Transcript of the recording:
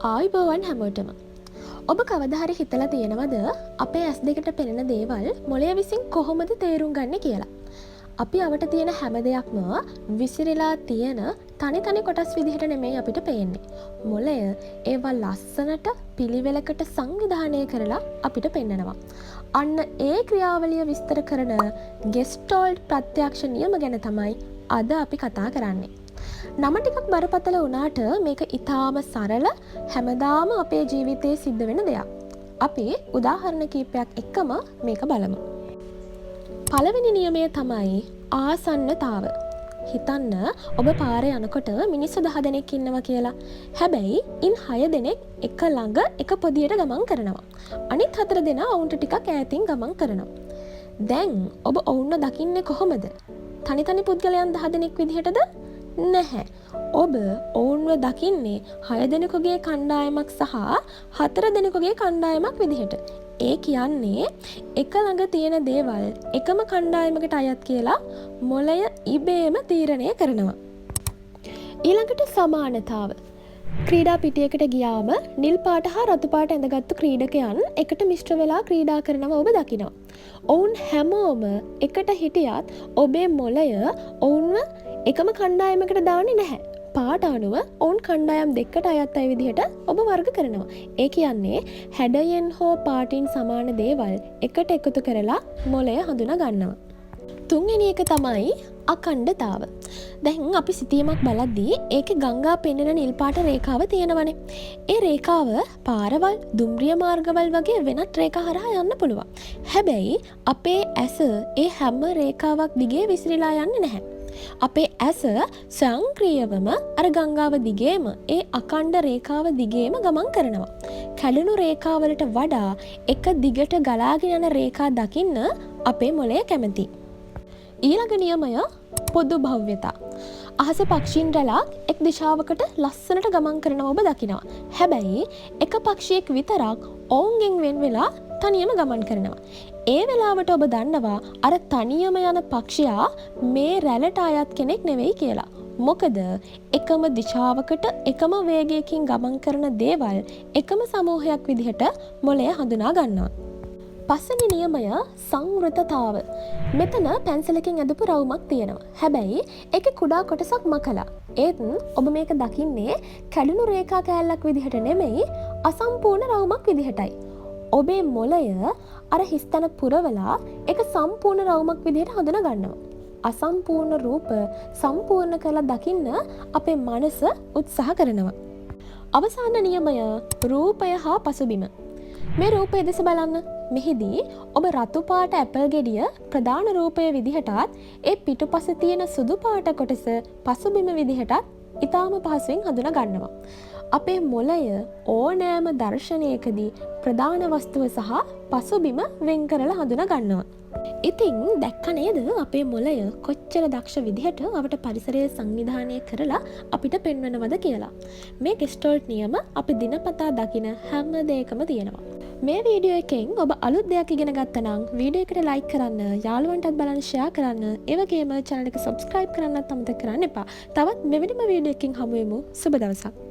ආයුබෝවන් හැමෝටම. ඔබ කවදා හරි හිතලා තියෙනවද අපේ ඇස් දෙකට පෙනෙන දේවල් මොළය විසින් කොහොමද තේරුම් ගන්නේ කියලා? අපි අවට තියෙන හැම දෙයක්ම විසිරීලා තියෙන තනි කොටස් විදිහට නෙමෙයි අපිට පේන්නේ. මොළය ඒවා ලස්සනට පිළිවෙලකට සංවිධානය කරලා අපිට පෙන්නනවා. අන්න ඒ ක්‍රියාවලිය විස්තර කරන ගෙස්ටෝල්ට් ප්‍රත්‍යක්ෂ නියම ගැන තමයි අද අපි කතා කරන්නේ. නම ටිකක් බරපතල වුණාට මේක ඉතාම සරල හැමදාම අපේ ජීවිතයේ සිද්ධ වෙන දෙයක්. අපි උදාහරණ කීපයක් එක්කම මේක බලමු. පළවෙනි නියමය තමයි ආසන්නතාව. හිතන්න ඔබ පාරේ යනකොට මිනිස්සු 10 දෙනෙක් ඉන්නවා කියලා. හැබැයි ඉන් 6 දෙනෙක් එක ළඟ එක පොදියට ගමන් කරනවා. අනිත් 4 දෙනා ඔවුන්ට ටිකක් ඈතින් ගමන් කරනවා. දැන් ඔබ ඔවුන්ව දකින්නේ කොහොමද? තනි පුද්ගලයන් 10 දෙනෙක් විදිහටද? නැහැ. ඔබ ඔවුන්ව දකින්නේ 6 දෙනෙකුගේ කණ්ඩායමක් සහ 4 දෙනෙකුගේ කණ්ඩායමක් විදිහට. ඒ කියන්නේ එක ළඟ තියෙන දේවල් එකම කණ්ඩායමකට අයත් කියලා මොළය ඉබේම තීරණය කරනවා. ඊළඟට සමානතාව. ක්‍රීඩා පිටියකට ගියාම නිල් පාට හා රතු පාට ඇඳගත්තු ක්‍රීඩකයන් එකට මිශ්‍ර වෙලා ක්‍රීඩා කරනවා ඔබ දකිනවා. ඔවුන් හැමෝම එකට හිටියත් ඔබේ මොළය ඔවුන්ව එකම කණ්ඩායමකට දාන්නේ නැහැ. පාට අනුව ඔවුන් කණ්ඩායම් දෙකට අයත් අය විදිහට ඔබ වර්ග කරනවා. ඒ කියන්නේ හැඩයෙන් හෝ පාටින් සමාන දේවල් එකට එකතු කරලා මොළය හඳුනා ගන්නවා. තුන්වෙනි එක තමයි අඛණ්ඩතාව. දැන් අපි සිතියමක් බලද්දී ඒකේ ගංගා පෙන්වන නිල් පාට රේඛාව තියෙනවනේ. ඒ රේඛාව පාරවල්, දුම්රිය මාර්ගවල් වගේ වෙනත් රේඛා හරහා යන්න පුළුවන්. හැබැයි අපේ ඇස ඒ හැම රේඛාවක් දිගේ විසිරීලා යන්නේ නැහැ. අපේ ඇස ස්වයංක්‍රීයවම අර ගංගාව දිගේම ඒ අඛණ්ඩ රේඛාව දිගේම ගමන් කරනවා. කැඩුණු රේඛාවලට වඩා එක දිගට ගලාගෙන යන රේඛා දකින්න අපේ මොළය කැමති. ඊළඟ නියමය පොදු භව්‍යතා. අහස පක්ෂීන් රැලක් එක් දිශාවකට ලස්සනට ගමන් කරනවා ඔබ දකිනවා. හැබැයි එක පක්ෂියෙක් විතරක් ඔවුන්ගෙන් වෙන් වෙලා තනියම ගමන් කරනවා. ඒ වෙලාවට ඔබ දන්නවා අර තනියම යන පක්ෂියා මේ රැළට අයත් කෙනෙක් නෙවෙයි කියලා. මොකද එකම දිශාවකට එකම වේගයකින් ගමන් කරන දේවල් එකම සමූහයක් විදිහට මොළය හඳුනා ගන්නවා. පස්වෙනි නියමය සංවෘතතාව. මෙතන පැන්සලකින් ඇඳපු රවුමක් තියෙනවා. හැබැයි ඒකේ කුඩා කොටසක් මකලා. ඒත් ඔබ මේක දකින්නේ කැඩුණු රේඛා කෑල්ලක් විදිහට නෙමෙයි අසම්පූර්ණ රවුමක් විදිහටයි. ඔබේ මොළය අර හිස්තැන පුරවලා ඒක සම්පූර්ණ රවුමක් විදිහට හඳුනා ගන්නවා. අසම්පූර්ණ රූප සම්පූර්ණ කරලා දකින්න අපේ මනස උත්සාහ කරනවා. අවසාන නියමය රූපය හා පසුබිම. මේ රූපය දෙස බලන්න. මෙහිදී ඔබ රතු පාට ඇපල් ගෙඩිය ප්‍රධාන රූපය විදිහටත් ඒ පිටුපස තියෙන සුදු පාට කොටස පසුබිම විදිහටත් ඉතාම පහසුවෙන් හඳුනා ගන්නවා. අපේ මොළය ඕනෑම දර්ශනයකදී ප්‍රධාන වස්තුව සහ පසුබිම වෙන් කරලා හඳුනා ගන්නවා. ඉතින් දැක්ක නේද අපේ මොළය කොච්චර දක්ෂ විදිහට අවට පරිසරය සංවිධානය කරලා අපිට පෙන්වනවද කියලා. මේ ගෙස්ටෝල්ට් නියම අපි දිනපතා දකින හැම දෙයකම තියෙනවා. මේ වීඩියෝ එකෙන් ඔබ අලුත් දෙයක් ඉගෙන ගත්තා නම් වීඩියෝ එකට ලයික් කරන්න, යාළුවන්ටත් බලන්න ෂෙයා කරන්න, ඒ වගේම channel එක subscribe කරන්නත් අමතක කරන්න එපා. තවත් මෙවැනිම වීඩියෝ එකකින් හමු වෙමු. සුබ දවසක්.